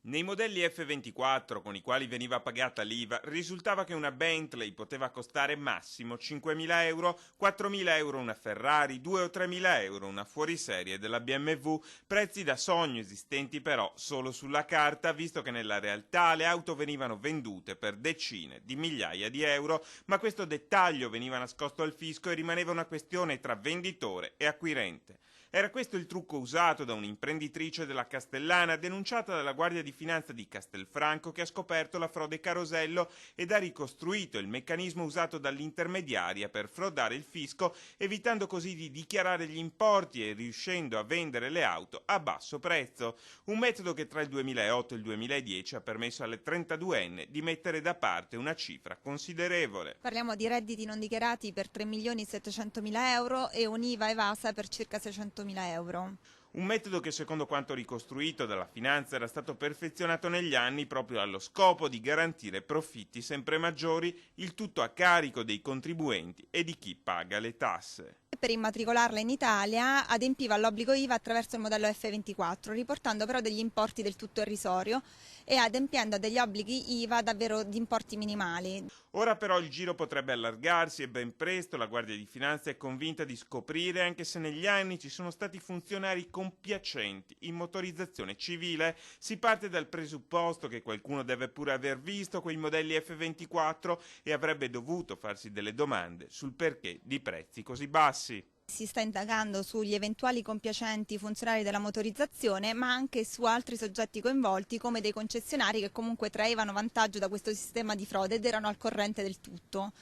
Nei modelli F24 con i quali veniva pagata l'IVA risultava che una Bentley poteva costare massimo 5.000 euro, 4.000 euro una Ferrari, 2 o 3.000 euro una fuoriserie della BMW, prezzi da sogno esistenti però solo sulla carta, visto che nella realtà le auto venivano vendute per decine di migliaia di euro, ma questo dettaglio veniva nascosto al fisco e rimaneva una questione tra venditore e acquirente. Era questo il trucco usato da un'imprenditrice della Castellana denunciata dalla Guardia di Finanza di Castelfranco, che ha scoperto la frode carosello ed ha ricostruito il meccanismo usato dall'intermediaria per frodare il fisco, evitando così di dichiarare gli importi e riuscendo a vendere le auto a basso prezzo. Un metodo che tra il 2008 e il 2010 ha permesso alle 32enne di mettere da parte una cifra considerevole. Parliamo di redditi non dichiarati per 3.700.000 euro e un'IVA evasa per circa 600.000 euro. Un metodo che, secondo quanto ricostruito dalla finanza, era stato perfezionato negli anni proprio allo scopo di garantire profitti sempre maggiori, il tutto a carico dei contribuenti e di chi paga le tasse. Per immatricolarla in Italia adempiva all'obbligo IVA attraverso il modello F24, riportando però degli importi del tutto irrisorio e adempiendo a degli obblighi IVA davvero di importi minimali. Ora però il giro potrebbe allargarsi e ben presto la Guardia di Finanza è convinta di scoprire, anche se negli anni ci sono stati funzionari compiacenti in motorizzazione civile. Si parte dal presupposto che qualcuno deve pure aver visto quei modelli F24 e avrebbe dovuto farsi delle domande sul perché di prezzi così bassi. Si sta indagando sugli eventuali compiacenti funzionari della motorizzazione, ma anche su altri soggetti coinvolti, come dei concessionari che comunque traevano vantaggio da questo sistema di frode ed erano al corrente del tutto.